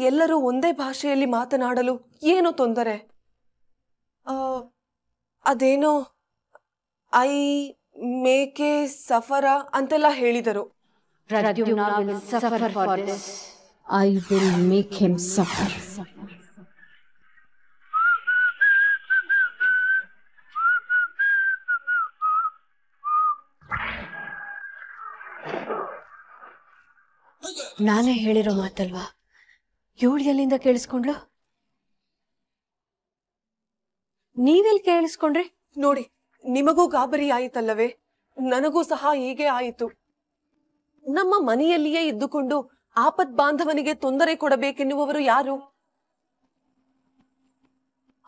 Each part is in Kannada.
ಎಲ್ಲರೂ ಒಂದೇ ಭಾಷೆಯಲ್ಲಿ ಮಾತನಾಡಲು ಏನು ತೊಂದರೆ? ಅದೇನೋ ಐ ಮೇಕೆ ಸಫರ ಅಂತೆಲ್ಲ ಹೇಳಿದರು. Pradyumna will suffer for this. I will make him suffer. ನಾನೇ ಹೇಳಿರೋ ಮಾತಲ್ವಾ? ಇವಳು ಎಲ್ಲಿಂದ ಕೇಳಿಸ್ಕೊಂಡ್ಲು? ನೀವೆಲ್ಲಿ ಕೇಳಿಸ್ಕೊಂಡ್ರಿ? ನೋಡಿ, ನಿಮಗೂ ಗಾಬರಿ ಆಯಿತಲ್ಲವೇ? ನನಗೂ ಸಹ ಹೀಗೆ ಆಯಿತು. ನಮ್ಮ ಮನೆಯಲ್ಲಿಯೇ ಇದ್ದುಕೊಂಡು ಆಪತ್ ಬಾಂಧವನಿಗೆ ತೊಂದರೆ ಕೊಡಬೇಕೆನ್ನುವವರು ಯಾರು?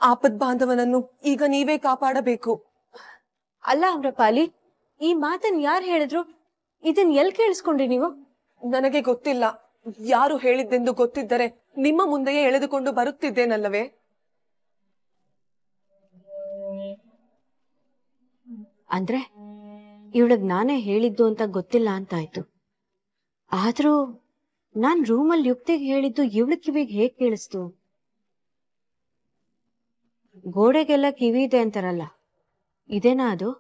ಆಪತ್ ಬಾಂಧವನನ್ನು ಈಗ ನೀವೇ ಕಾಪಾಡಬೇಕು. ಅಲ್ಲ ಅಮ್ರಪಾಲಿ, ಈ ಮಾತನ್ ಯಾರು ಹೇಳಿದ್ರು? ಇದನ್ ಎಲ್ಲಿ ಕೇಳಿಸ್ಕೊಂಡ್ರಿ ನೀವು? ನನಗೆ ಗೊತ್ತಿಲ್ಲ. ಯಾರು ಹೇಳಿದ್ದೆಂದು ಗೊತ್ತಿದ್ದರೆ ನಿಮ್ಮ ಮುಂದೆಯೇ ಎಳೆದುಕೊಂಡು ಬರುತ್ತಿದ್ದೇನಲ್ಲವೇ? ಅಂದ್ರೆ ಇವಳಗ್ ನಾನೇ ಹೇಳಿದ್ದು ಅಂತ ಗೊತ್ತಿಲ್ಲ ಅಂತಾಯ್ತು. ಆದ್ರೂ ನಾನ್ ರೂಮಲ್ಲಿ ಯುಕ್ತಿಗೆ ಹೇಳಿದ್ದು ಇವಳ ಕಿವಿಗೆ ಹೇಗ್ ಕೇಳಿಸ್ತು? ಗೋಡೆಗೆಲ್ಲ ಕಿವಿ ಇದೆ ಅಂತಾರಲ್ಲ, ಇದೇನಾ ಅದು?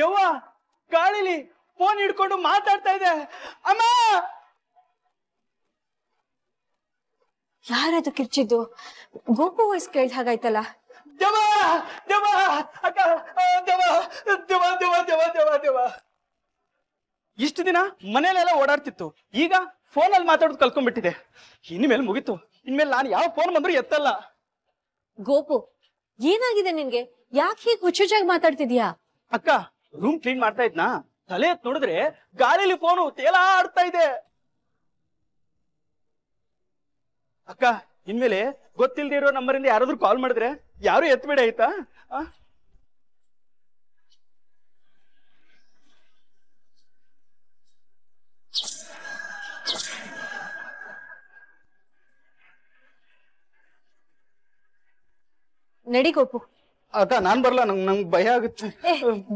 ಯವ್ವ, ಗಾಳಿಲಿ ಫೋನ್ ಹಿಡ್ಕೊಂಡು ಮಾತಾಡ್ತಾ ಇದೆ. ಅಮ್ಮ, ಯಾರದು ಕಿರ್ಚಿದ್ದು? ಗೋಪು ವಾಯ್ಸ್ ಕೇಳ್ದ ಹಾಗಾಯ್ತಲ್ಲ. ದೇವ ದೇವ ಅಕ್ಕ, ದೇವ ದೇವ ದೇವ ದೇವ ದೇವ ದೇವ. ಇಷ್ಟು ದಿನ ಮನೇಲೆಲ್ಲ ಓಡಾಡ್ತಿತ್ತು, ಈಗ ಫೋನಲ್ಲಿ ಮಾತಾಡೋದು ಕಲ್ಕೊಂಡ್ಬಿಟ್ಟಿದೆ. ಇನ್ಮೇಲೆ ಮುಗೀತು. ಇನ್ಮೇಲೆ ನಾನು ಯಾವ ಫೋನ್ ಬಂದ್ರು ಎತ್ತಲ್ಲ. ಗೋಪು, ಏನಾಗಿದೆ ನಿನ್ಗೆ? ಯಾಕೆ ಹೀಗೆ ಹುಚ್ಚುಚ್ಚಾಗಿ ಮಾತಾಡ್ತಿದ್ಯಾ? ಅಕ್ಕ, ರೂಮ್ ಕ್ಲೀನ್ ಮಾಡ್ತಾ ಇದ್ನಾ, ತಲೆ ಎತ್ ನೋಡಿದ್ರೆ ಗಾಳಿಲಿ ಫೋನು ತೇಲಾಡ್ತಾ ಇದೆ. ಅಕ್ಕ, ಇನ್ಮೇಲೆ ಗೊತ್ತಿಲ್ಲದೆ ಇರೋ ನಂಬರಿಂದ ಯಾರಾದ್ರೂ ಕಾಲ್ ಮಾಡಿದ್ರೆ ಯಾರು ಎತ್ಬೇಡಿ, ಆಯ್ತಾ? ನಡಿ ಗೋಪು. ಅಕ್ಕ, ನಾನ್ ಬರಲ್ಲ, ನಂಗೆ ಭಯ ಆಗುತ್ತೆ.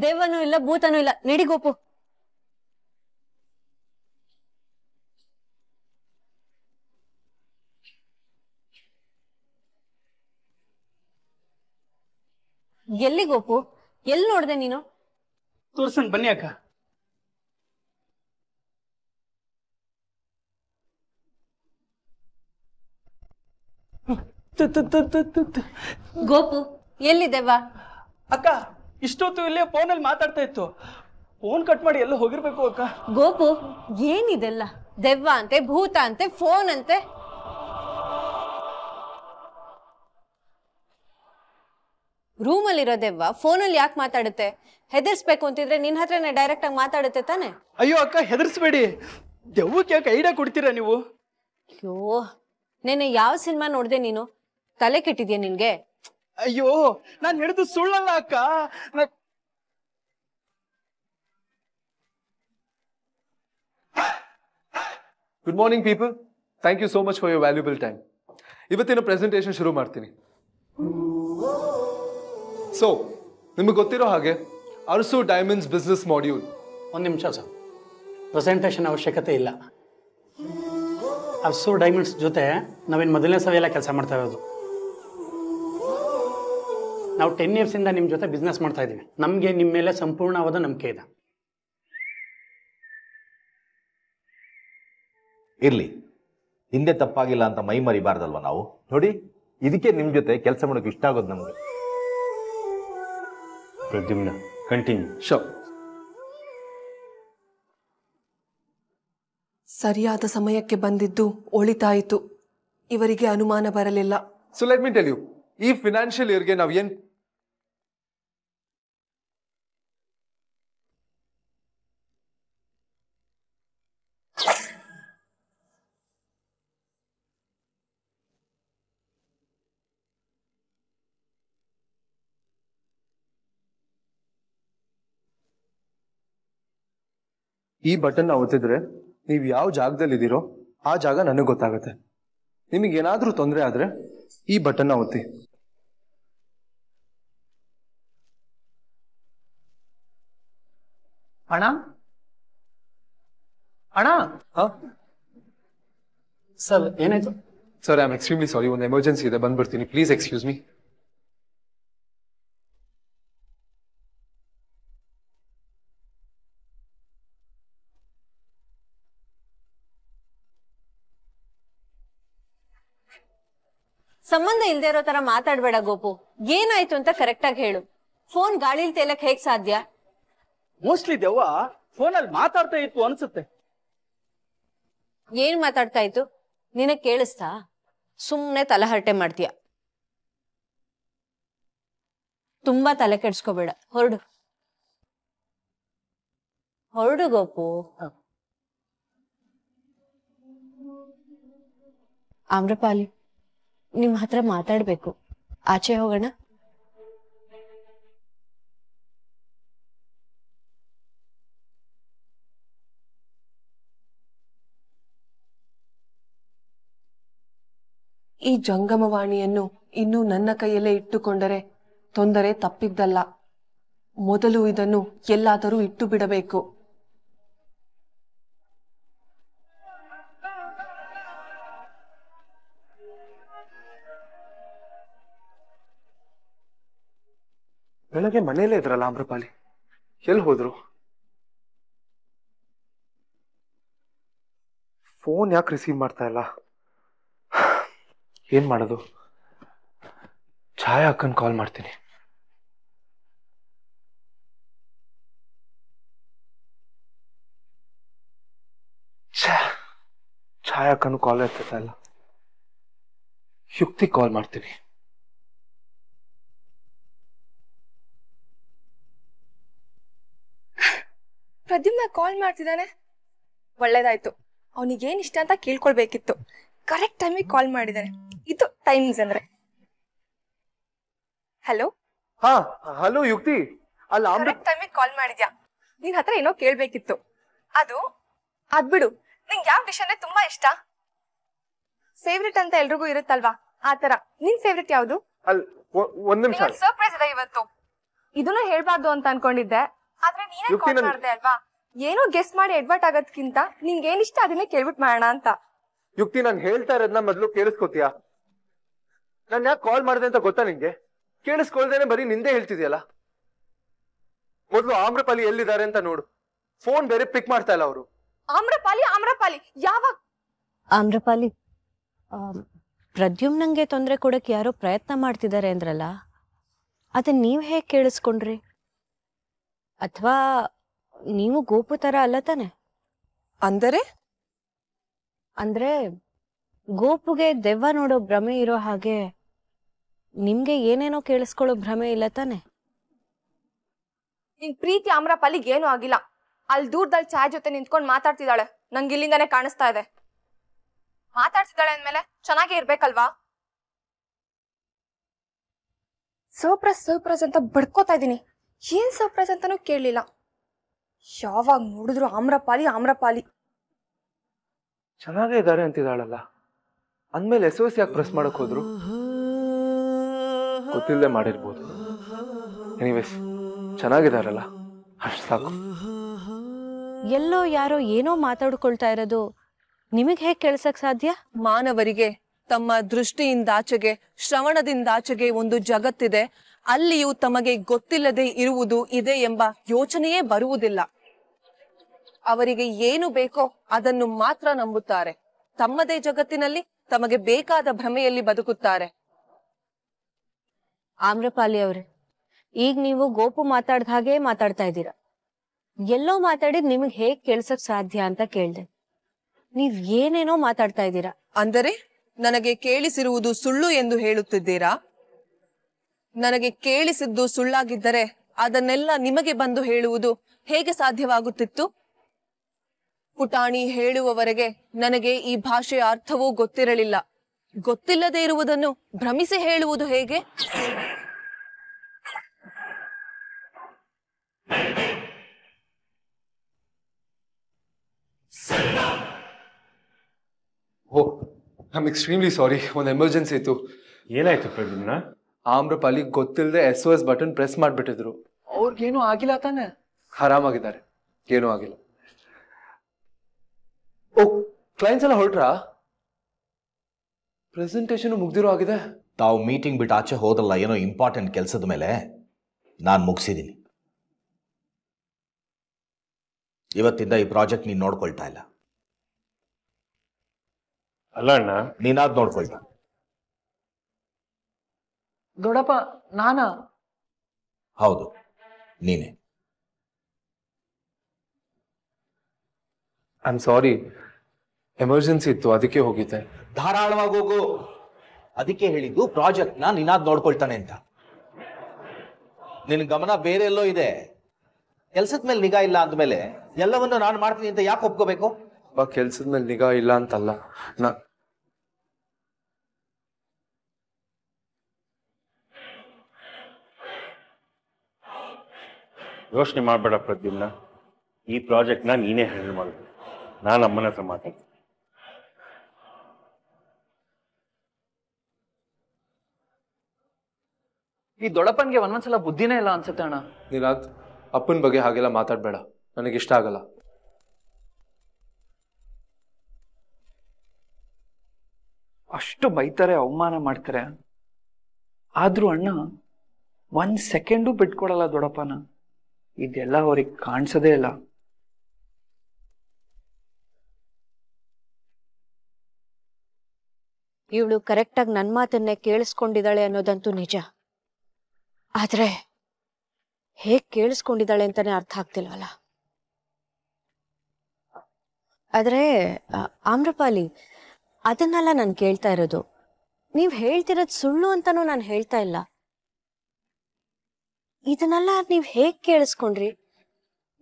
ದೇವನೂ ಇಲ್ಲ ಭೂತನೂ ಇಲ್ಲ, ನಡಿ ಗೋಪು. ಎಲ್ಲಿ ಗೋಪು? ಎಲ್ಲಿ ನೋಡ್ದೆ ನೀನು? ತೋರ್ಸನ್ ಬನ್ನಿ ಅಕ್ಕ. ಗೋಪು, ಎಲ್ಲಿದೆವಾ? ಅಕ್ಕ, ಇಷ್ಟೊತ್ತು ಇಲ್ಲೇ ಫೋನಲ್ಲಿ ಮಾತಾಡ್ತಾ ಇತ್ತು. ಫೋನ್ ಕಟ್ ಮಾಡಿ ಎಲ್ಲ ಹೋಗಿರ್ಬೇಕು ಅಕ್ಕ. ಗೋಪು, ಏನಿದೆಲ್ಲ? ದೆವ್ವ ಅಂತೆ, ಭೂತ ಅಂತೆ, ಫೋನ್ ಅಂತೆ. ರೂಮಲ್ಲಿರೋ ದೆವ್ವ ಫೋನಲ್ಲಿ ಯಾಕೆ ಮಾತಾಡುತ್ತೆ? ಹೆದರ್ಸ್ಬೇಕು ಅಂತಿದ್ರೆ ನಿನ್ ಹತ್ರನೇ ಡೈರೆಕ್ಟ್ ಆಗಿ ಮಾತಾಡುತ್ತೆ ತಾನೆ? ಅಯ್ಯೋ ಅಕ್ಕ, ಹೆದರ್ಸ್ಬೇಡಿ. ದೆವ್ವಕ್ಕೆ ಯಾಕೆ ಐಡಿಯಾ ಕೊಡ್ತೀರಾ ನೀವು? ಅಯ್ಯೋ, ನೆನ್ನೆ ಯಾವ ಸಿನಿಮಾ ನೋಡ್ದೆ ನೀನು? ತಲೆ ಕೆಟ್ಟಿದ್ಯಾ ನಿನ್ಗೆ? ಅಯ್ಯೋ, ನಾನು ಹೇಳಿದ್ದು ಸುಳ್ಳಲ್ಲ ಅಕ್ಕ. Good morning people, thank you so much for your valuable time. ಇವತ್ತಿನ ಪ್ರೆಸೆಂಟೇಷನ್ ಶುರು ಮಾಡ್ತೀನಿ. ಸೊ, ನಿಮಗೆ ಗೊತ್ತಿರೋ ಹಾಗೆ ಅರಸು ಡೈಮಂಡ್ಸ್ ಬಿಸ್ನೆಸ್ ಮಾಡ್ಯೂಲ್. ಒಂದು ನಿಮಿಷ ಸರ್, ಪ್ರೆಸೆಂಟೇಷನ್ ಅವಶ್ಯಕತೆ ಇಲ್ಲ. ಅರಸು ಡೈಮಂಡ್ಸ್ ಜೊತೆ ನಾವೇನು ಮೊದಲನೇ ಸಲ ಕೆಲಸ ಮಾಡ್ತಾ ಇರೋದು. ನಾವು 10 ಇಯರ್ಸಿಂದ ನಿಮ್ಮ ಜೊತೆ ಬಿಸ್ನೆಸ್ ಮಾಡ್ತಾ ಇದ್ದೀವಿ. ನಮಗೆ ನಿಮ್ಮ ಮೇಲೆ ಸಂಪೂರ್ಣವಾದ ನಂಬಿಕೆ ಇದೆ. ಇರಲಿ, ಹಿಂದೆ ತಪ್ಪಾಗಿಲ್ಲ ಅಂತ ಮೈ ಮರಿಬಾರ್ದಲ್ವ ನಾವು? ನೋಡಿ, ಇದಕ್ಕೆ ನಿಮ್ಮ ಜೊತೆ ಕೆಲಸ ಮಾಡೋಕೆ ಇಷ್ಟ ಆಗೋದು ನಮಗೆ. ಪ್ರದ್ಯುಮ್ನ, ಕಂಟಿನ್ಯೂ. ಶೋ. ಸರಿಯಾದ ಸಮಯಕ್ಕೆ ಬಂದಿದ್ದು ಒಳಿತಾಯಿತು. ಇವರಿಗೆ ಅನುಮಾನ ಬರಲಿಲ್ಲ. So let me tell you, ಈ ಫಿನಾನ್ಷಿಯಲ್ ಇಯರ್ಗೆ ನಾವು ಏನ್ ಈ ಬಟನ್ ಒತ್ತಿದ್ರೆ ನೀವು ಯಾವ ಜಾಗದಲ್ಲಿದ್ದೀರೋ ಆ ಜಾಗ ನನಗೆ ಗೊತ್ತಾಗುತ್ತೆ. ನಿಮಗೇನಾದ್ರೂ ತೊಂದರೆ ಆದ್ರೆ ಈ ಬಟನ್ ಒತ್ತಿ. ಅಣ್ಣ, ಅಣ್ಣ ಹಾ ಸರ್ ಏನಾಯ್ತು? Sir I am extremely sorry, ಒಂದು ಎಮರ್ಜೆನ್ಸಿ ಇದೆ, ಬಂದ್ಬಿಡ್ತೀನಿ. Please excuse me. ಸಂಬಂಧ ಇಲ್ದೇ ಇರೋ ತರ ಮಾತಾಡ್ಬೇಡ ಗೋಪು. ಏನಾಯ್ತು ಅಂತ ಕರೆಕ್ಟ್ ಆಗಿ ಹೇಳು. ಫೋನ್ ಗಾಳಿಲ್ ತೇಲಕ್ ಹೇಗ್ ಸಾಧ್ಯ? ಮೋಸ್ಟ್ಲಿ ದೆವ್ವ ಫೋನಲ್ಲಿ ಮಾತಾಡ್ತಾ ಇತ್ತು ಅನ್ಸುತ್ತೆ. ಏನ್ ಮಾತಾಡ್ತಾ ಇತ್ತು? ನಿನಗ್ ಕೇಳಿಸ್ತಾ? ಸುಮ್ನೆ ತಲೆಹರಟೆ ಮಾಡ್ತೀಯ. ತುಂಬಾ ತಲೆ ಕೆಡ್ಸ್ಕೋಬೇಡ. ಹೊರಡು ಹೊರಡು ಗೋಪು. ಆಮ್ರಪಾಲಿ, ನಿಮ್ ಹತ್ರ ಮಾತಾಡ್ಬೇಕು. ಆಚೆ ಹೋಗೋಣ. ಈ ಜಂಗಮವಾಣಿಯನ್ನು ಇನ್ನೂ ನನ್ನ ಕೈಯಲ್ಲೇ ಇಟ್ಟುಕೊಂಡರೆ ತೊಂದರೆ ತಪ್ಪಿದ್ದಲ್ಲ. ಮೊದಲು ಇದನ್ನು ಎಲ್ಲಾದರೂ ಇಟ್ಟು ಬಿಡಬೇಕು. ಬೆಳಗ್ಗೆ ಮನೇಲೇ ಇದ್ರಲ್ಲ ಆಮ್ರಪಾಲಿ, ಎಲ್ಲಿ ಹೋದ್ರು? ಫೋನ್ ಯಾಕೆ ರಿಸೀವ್ ಮಾಡ್ತಾ ಇಲ್ಲ? ಏನ್ ಮಾಡೋದು? ಛಾಯಾ ಅಕ್ಕನ್ ಕಾಲ್ ಮಾಡ್ತೀನಿ. ಛಾಯಾ ಅಕ್ಕನು ಕಾಲ್ ಎತ್ತಾ ಇಲ್ಲ. ಯುಕ್ತಿ ಕಾಲ್ ಮಾಡ್ತೀನಿ. ಪ್ರದ್ಯುಮ್ನ ಕಾಲ್ ಮಾಡ್ತಿದ್ದಾನೆ. ಒಳ್ಳೇದಾಯ್ತು, ಅವನಿಗೇನ್ ಇಷ್ಟ ಅಂತ ಕೇಳ್ಕೊಳ್ಬೇಕಿತ್ತು. ಕರೆಕ್ಟ್ ಟೈಮಿಗೆ ಕಾಲ್ ಮಾಡಿದ್ದಾನೆ. ಇದು ಟೈಮಿಂಗ್ಸ್ ಅಂದ್ರೆ. ಹಲೋ. ಹಾ ಹಲೋ ಯುಕ್ತಿ, ಅಲ್ಲ ಕರೆಕ್ಟ್ ಟೈಮಿಗೆ ಕಾಲ್ ಮಾಡಿದ್ಯಾ? ನಿನ್ ಹತ್ರ ಏನೋ ಕೇಳ್ಬೇಕಿತ್ತು. ಅದ್ ಬಿಡು, ನಿಂಗೆ ಯಾವ ಡಿಶ್ ಅಂದ್ರೆ ತುಂಬಾ ಇಷ್ಟ? ಫೇವ್ರೆಟ್ ಅಂತ ಎಲ್ರಿಗೂ ಇರುತ್ತಲ್ವಾ, ಆತರ ನಿನ್ ಫೇವ್ರೆಟ್ ಯಾವ್ದು? ಒಂದ್ ನಿಮಿಷ. ಸರ್ಪ್ರೈಸ್ ಇದೆ ಇವತ್ತು. ಇದನ್ನು ಹೇಳ್ಬಾರ್ದು ಅಂತ ಅನ್ಕೊಂಡಿದ್ದೆ, ಆದ್ರೆ ನೀನೇ ಕಾಲ್ ಮಾಡ್ದೆ ಅಲ್ವಾ. ಏನೋ ಗೆಸ್ ಮಾಡಿ ಎಡ್ವರ್ಟ್ ಆಗೋದ್ಕಿಂತ ನಿಂಗೆ ಏನ್ ಇಷ್ಟ ಅದನ್ನೇ ಕೇಳ್ಬಿಟ್ ಮಾಡೋಣ ಅಂತ. ಯುಕ್ತಿ, ನಾನು ಹೇಳ್ತಾ ಇರೋದನ್ನ ಮೊದ್ಲು ಕೇಳಿಸ್ಕೊತೀಯಾ? ನಾನು ಯಾಕೆ ಕಾಲ್ ಮಾಡಿದೆ ಅಂತ ಗೊತ್ತಾ ನಿಂಗೆ? ಕೇಳಿಸ್ಕೊಳ್ದೇನೆ ಬರೀ ನಿಂದೆ ಹೇಳ್ತಿದ್ಯಲ್ಲ. ಮೊದ್ಲು ಆಮ್ರಪಾಲಿ ಎಲ್ಲಿದ್ದಾರೆ ಅಂತ ನೋಡು. ಫೋನ್ ಬೇರೆ ಪಿಕ್ ಮಾಡ್ತಾ ಇಲ್ಲ ಅವರು. ಆಮ್ರಪಾಲಿ ಯಾವಾಗ? ಆಮ್ರಪಾಲಿ, ಪ್ರದ್ಯುಮ್ನಂಗೆ ತೊಂದರೆ ಕೊಡಕ್ ಯಾರೋ ಪ್ರಯತ್ನ ಮಾಡ್ತಿದ್ದಾರೆ ಅಂದ್ರಲ್ಲ, ಅದನ್ನ ನೀವ್ ಹೇಗ್ ಕೇಳಿಸ್ಕೊಂಡ್ರಿ? ಅಥವಾ ನೀವು ಗೋಪು ತರ ಅಲ್ಲ ತಾನೆ? ಅಂದ್ರೆ ಗೋಪುಗೆ ದೆವ್ವ ನೋಡೋ ಭ್ರಮೆ ಇರೋ ಹಾಗೆ ನಿಮ್ಗೆ ಏನೇನೋ ಕೇಳಿಸ್ಕೊಳ್ಳೋ ಭ್ರಮೆ ಇಲ್ಲ ತಾನೆ? ನಿನ್ ಪ್ರೀತಿ ಆಮ್ರಪಾಲಿಗೆ ಏನೂ ಆಗಿಲ್ಲ. ಅಲ್ಲಿ ದೂರದಲ್ಲಿ ಚಾಯ್ ಜೊತೆ ನಿಂತ್ಕೊಂಡು ಮಾತಾಡ್ತಿದ್ದಾಳೆ. ನಂಗೆ ಇಲ್ಲಿಂದಾನೆ ಕಾಣಿಸ್ತಾ ಇದೆ. ಮಾತಾಡ್ತಿದ್ದಾಳೆ ಅಂದ್ಮೇಲೆ ಚೆನ್ನಾಗೇ ಇರ್ಬೇಕಲ್ವಾ? ಸರ್ಪ್ರೈಸ್ ಅಂತ ಬಡ್ಕೋತಾ ಇದೀನಿ. ಏನ್ ಸರ್ಪ್ರೈಸ್ ಅಂತಾನೂ ಕೇಳಲಿಲ್ಲ. ಯಾವಾಗ ನೋಡಿದ್ರು ಆಮ್ರಪಾಲಿ. ಚೆನ್ನಾಗೇ ಇದ್ದಾರೆ ಅಂತಿದ್ದಾಳಲ್ಲ, ಅಂದ್ಮೇಲೆ SOS ಯಾಕೆ ಪ್ರೆಸ್ ಮಾಡಕ್ ಹೋದ್ರು? ಗೊತ್ತಿಲ್ಲದೆ ಮಾಡಿರ್ಬೋದು. ಎನಿವೇಸ್, ಚೆನ್ನಾಗಿದಾರಲ್ಲ, ಅಷ್ಟು ಸಾಕು. ಎಲ್ಲೋ ಯಾರೋ ಏನೋ ಮಾತಾಡ್ಕೊಳ್ತಾ ಇರೋದು ನಿಮಗ್ ಹೇಗ್ ಕೇಳ್ಸಕ್ ಸಾಧ್ಯ? ಮಾನವರಿಗೆ ತಮ್ಮ ದೃಷ್ಟಿಯಿಂದಾಚೆಗೆ, ಶ್ರವಣದಿಂದಾಚೆಗೆ ಒಂದು ಜಗತ್ತಿದೆ. ಅಲ್ಲಿಯೂ ತಮಗೆ ಗೊತ್ತಿಲ್ಲದೆ ಇರುವುದು ಇದೆ ಎಂಬ ಯೋಚನೆಯೇ ಬರುವುದಿಲ್ಲ. ಅವರಿಗೆ ಏನು ಬೇಕೋ ಅದನ್ನು ಮಾತ್ರ ನಂಬುತ್ತಾರೆ. ತಮ್ಮದೇ ಜಗತ್ತಿನಲ್ಲಿ ತಮಗೆ ಬೇಕಾದ ಭ್ರಮೆಯಲ್ಲಿ ಬದುಕುತ್ತಾರೆ. ಆಮ್ರಪಾಲಿ ಅವ್ರೆ, ಈಗ ನೀವು ಗೋಪು ಮಾತಾಡ್ದ ಹಾಗೆ ಮಾತಾಡ್ತಾ ಇದ್ದೀರಾ. ಎಲ್ಲೋ ಮಾತಾಡಿದ್ ನಿಮಗ್ ಹೇಗ್ ಕೇಳ್ಸಕ್ ಸಾಧ್ಯ ಅಂತ ಕೇಳ್ದೆ. ನೀವ್ ಏನೇನೋ ಮಾತಾಡ್ತಾ ಇದ್ದೀರಾ. ಅಂದರೆ ನನಗೆ ಕೇಳಿಸಿರುವುದು ಸುಳ್ಳು ಎಂದು ಹೇಳುತ್ತಿದ್ದೀರಾ? ನನಗೆ ಕೇಳಿಸಿದ್ದು ಸುಳ್ಳಾಗಿದ್ದರೆ ಅದನ್ನೆಲ್ಲ ನಿಮಗೆ ಬಂದು ಹೇಳುವುದು ಹೇಗೆ ಸಾಧ್ಯವಾಗುತ್ತಿತ್ತು? ಪುಟಾಣಿ ಹೇಳುವವರೆಗೆ ನನಗೆ ಈ ಭಾಷೆಯ ಅರ್ಥವೂ ಗೊತ್ತಿರಲಿಲ್ಲ. ಗೊತ್ತಿಲ್ಲದೆ ಇರುವುದನ್ನು ಭ್ರಮಿಸಿ ಹೇಳುವುದು ಹೇಗೆ? ಓಹ್, ಐ ಆಮ್ ಎಕ್ಸ್ಟ್ರೀಮ್ಲಿ ಸಾರಿ, ಒಂದು ಎಮರ್ಜೆನ್ಸಿ ಇತ್ತು. ಏನಾಯ್ತು ಪ್ರದ್ಯುಮ್ನ? ಆಮ್ರಪಾಲಿ ಗೊತ್ತಿಲ್ಲದೆ SOS ಬಟನ್ ಪ್ರೆಸ್ ಮಾಡ್ಬಿಟ್ಟಿದ್ರು. ಅವ್ರಿಗೇನು ಆಗಿಲ್ಲ ತಾನೆ? ಆರಾಮಾಗಿದ್ದಾರೆ, ಏನೂ ಆಗಿಲ್ಲ. ಓ, ಕ್ಲೈಂಟ್ಸ್ ಎಲ್ಲ ಹೊರಟ್ರಾ? ಪ್ರೆಸೆಂಟೇಷನ್ ಮುಗ್ದಿರೋ ಆಗಿದೆ. ತಾವು ಮೀಟಿಂಗ್ ಬಿಟ್ಟು ಆಚೆ ಹೋದಲ್ಲ, ಏನೋ ಇಂಪಾರ್ಟೆಂಟ್ ಕೆಲಸದ ಮೇಲೆ. ನಾನು ಮುಗಿಸಿದ್ದೀನಿ. ಇವತ್ತಿಂದ ಈ ಪ್ರಾಜೆಕ್ಟ್ ನೀನು ನೋಡ್ಕೊಳ್ತಾ ಇಲ್ಲ. ಅಲ್ಲ ಅಣ್ಣ, ನೀನಾದ್ ನೋಡ್ಕೊಳ್ತಾ. ದೊಡ್ಡಪ್ಪ ನಾನಾ? ಹೌದು, ನೀನೆ. ಐ ಆಮ್ ಸಾರಿ, ಎಮರ್ಜೆನ್ಸಿ ಇತ್ತು, ಅದಕ್ಕೆ ಹೋಗಿದ್ದೆ. ಧಾರಾಳವಾಗಿ ಹೋಗು. ಅದಕ್ಕೆ ಹೇಳಿದ್ದು ಪ್ರಾಜೆಕ್ಟ್ನ ನೀನಾದ್ ನೋಡ್ಕೊಳ್ತಾನೆ ಅಂತ. ನಿನ್ ಗಮನ ಬೇರೆ ಎಲ್ಲೋ ಇದೆ. ಕೆಲ್ಸದ ಮೇಲೆ ನಿಗಾ ಇಲ್ಲ ಅಂದ್ಮೇಲೆ ಎಲ್ಲವನ್ನು ನಾನು ಮಾಡ್ತೀನಿ ಅಂತ ಯಾಕೆ ಒಪ್ಕೋಬೇಕು? ಕೆಲ್ಸದ ಮೇಲೆ ನಿಗಾ ಇಲ್ಲ ಅಂತಲ್ಲ, ಯೋಚನೆ ಮಾಡಬೇಡ ಪ್ರದ್ಯುಮ್ನ. ಈ ಪ್ರಾಜೆಕ್ಟ್ನ ನೀನೇ ಹ್ಯಾಂಡಲ್ ಮಾಡಬೇಕು. ನಾನು ಅಮ್ಮನ ಹತ್ರ ಮಾತಾಡ್ತೀನಿ. ಈ ದೊಡ್ಡಪ್ಪನ್ಗೆ ಒಂದೊಂದ್ಸಲ ಬುದ್ಧಿನೇ ಇಲ್ಲ ಅನ್ಸುತ್ತೆ ಅಣ್ಣ. ನೀನಾದ್ ಅಪ್ಪನ ಬಗ್ಗೆ ಹಾಗೆಲ್ಲ ಮಾತಾಡ್ಬೇಡ, ನನಗಿಷ್ಟ ಆಗಲ್ಲ. ಅಷ್ಟು ಬೈತಾರೆ, ಅವಮಾನ ಮಾಡ್ತಾರೆ, ಆದ್ರೂ ಅಣ್ಣ 1 ಸೆಕೆಂಡು ಬಿಟ್ಕೊಡಲ್ಲ ದೊಡ್ಡಪ್ಪನ. ಇದೆಲ್ಲ ಅವ್ರಿಗೆ ಕಾಣಿಸೋದೇ ಇಲ್ಲ. ಇವಳು ಕರೆಕ್ಟಾಗಿ ನನ್ನ ಮಾತನ್ನೇ ಕೇಳಿಸ್ಕೊಂಡಿದ್ದಾಳೆ ಅನ್ನೋದಂತೂ ನಿಜ. ಆದ್ರೆ ಹೇಗ್ ಕೇಳಿಸ್ಕೊಂಡಿದ್ದಾಳೆ ಅಂತಾನೆ ಅರ್ಥ ಆಗ್ತಿಲ್ವಲ್ಲ. ಆದ್ರೆ ಆಮ್ರಪಾಲಿ, ಅದನ್ನೆಲ್ಲ ನಾನು ಕೇಳ್ತಾ ಇರೋದು. ನೀವ್ ಹೇಳ್ತಿರೋದು ಸುಳ್ಳು ಅಂತಾನೂ ನಾನು ಹೇಳ್ತಾ ಇಲ್ಲ. ಇದನ್ನೆಲ್ಲ ನೀವ್ ಹೇಗ್ ಕೇಳಿಸ್ಕೊಂಡ್ರಿ?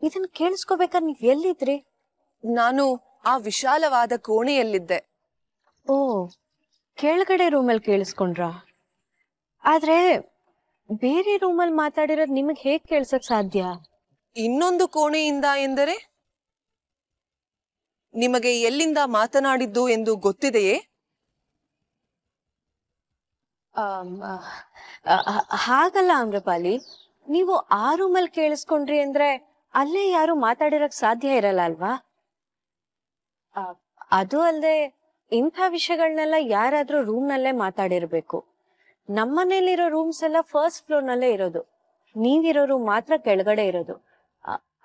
ಇದನ್ನ ಕೇಳಿಸ್ಕೋಬೇಕಾದ್ರೆ ನೀವ್ ಎಲ್ಲಿದ್ರಿ? ನಾನು ಆ ವಿಶಾಲವಾದ ಕೋಣೆಯಲ್ಲಿದ್ದೆ. ಓ, ಕೆಳಗಡೆ ರೂಮಲ್ಲಿ ಕೇಳಿಸ್ಕೊಂಡ್ರಾ? ಆದ್ರೆ ಬೇರೆ ರೂಮಲ್ಲಿ ಮಾತಾಡಿರೋದು ನಿಮಗೆ ಹೇಗ್ ಕೇಳ್ಸಕ್ ಸಾಧ್ಯ? ಇನ್ನೊಂದು ಕೋಣೆಯಿಂದ ಎಂದರೆ ನಿಮಗೆ ಎಲ್ಲಿಂದ ಮಾತನಾಡಿದ್ದು ಎಂದು ಗೊತ್ತಿದೆಯೇ? ಹಾಗಲ್ಲ ಆಮ್ರಪಾಲಿ, ನೀವು ಆ ರೂಮಲ್ಲಿ ಕೇಳಿಸ್ಕೊಂಡ್ರಿ ಅಂದ್ರೆ ಅಲ್ಲೇ ಯಾರು ಮಾತಾಡಿರಕ್ ಸಾಧ್ಯ ಇರಲ್ಲ ಅಲ್ವಾ? ಅದು ಅಲ್ಲದೆ ಇಂಥ ವಿಷಯಗಳನ್ನೆಲ್ಲ ಯಾರಾದ್ರೂ ರೂಮ್ನಲ್ಲೇ ಮಾತಾಡಿರ್ಬೇಕು. ನಮ್ಮನೇಲಿರೋ ರೂಮ್ಸ್ ಎಲ್ಲ ಫಸ್ಟ್ ಫ್ಲೋರ್ ನಲ್ಲೇ ಇರೋದು, ನೀವಿರೋ ರೂಮ್ ಮಾತ್ರ ಕೆಳಗಡೆ ಇರೋದು.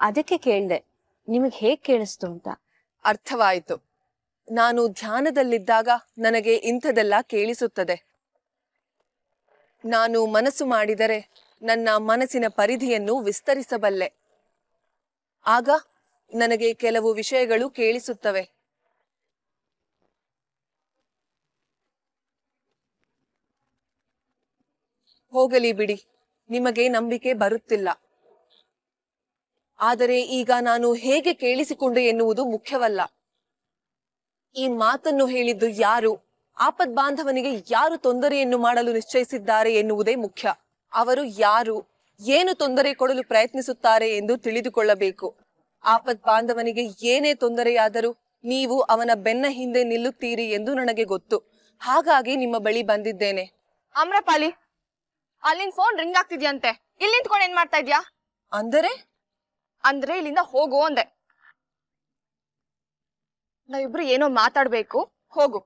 ಅದಕ್ಕೆ ಕೇಳ್ದೆ ನಿಮಗ್ ಹೇಗ್ ಕೇಳಿಸ್ತು ಅಂತ. ಅರ್ಥವಾಯಿತು. ನಾನು ಧ್ಯಾನದಲ್ಲಿದ್ದಾಗ ನನಗೆ ಇಂಥದೆಲ್ಲ ಕೇಳಿಸುತ್ತದೆ. ನಾನು ಮನಸ್ಸು ಮಾಡಿದರೆ ನನ್ನ ಮನಸ್ಸಿನ ಪರಿಧಿಯನ್ನು ವಿಸ್ತರಿಸಬಲ್ಲೆ. ಆಗ ನನಗೆ ಕೆಲವು ವಿಷಯಗಳು ಕೇಳಿಸುತ್ತವೆ. ಹೋಗಲಿ ಬಿಡಿ, ನಿಮಗೆ ನಂಬಿಕೆ ಬರುತ್ತಿಲ್ಲ. ಆದರೆ ಈಗ ನಾನು ಹೇಗೆ ಕೇಳಿಸಿಕೊಂಡೆ ಎನ್ನುವುದು ಮುಖ್ಯವಲ್ಲ. ಈ ಮಾತನ್ನು ಹೇಳಿದ್ದು ಯಾರು, ಆಪದ್ ಬಾಂಧವನಿಗೆ ಯಾರು ತೊಂದರೆಯನ್ನು ಮಾಡಲು ನಿಶ್ಚಯಿಸಿದ್ದಾರೆ ಎನ್ನುವುದೇ ಮುಖ್ಯ. ಅವರು ಯಾರು, ಏನು ತೊಂದರೆ ಕೊಡಲು ಪ್ರಯತ್ನಿಸುತ್ತಾರೆ ಎಂದು ತಿಳಿದುಕೊಳ್ಳಬೇಕು. ಆಪದ್ ಬಾಂಧವನಿಗೆ ಏನೇ ತೊಂದರೆಯಾದರೂ ನೀವು ಅವನ ಬೆನ್ನ ಹಿಂದೆ ನಿಲ್ಲುತ್ತೀರಿ ಎಂದು ನನಗೆ ಗೊತ್ತು. ಹಾಗಾಗಿ ನಿಮ್ಮ ಬಳಿ ಬಂದಿದ್ದೇನೆ. ಆಮ್ರಪಾಲಿ, ಅಲ್ಲಿಂದ ಫೋನ್ ರಿಂಗ್ ಆಗ್ತಿದ್ಯಂತೆ. ಇಲ್ಲಿ ನಿಂತ್ಕೊಂಡು ಏನ್ ಮಾಡ್ತಾ ಇದ್ಯಾ? ಅಂದ್ರೆ ಇಲ್ಲಿಂದ ಹೋಗು ಅಂದೆ. ನಾವಿಬ್ರು ಏನೋ ಮಾತಾಡ್ಬೇಕು, ಹೋಗು.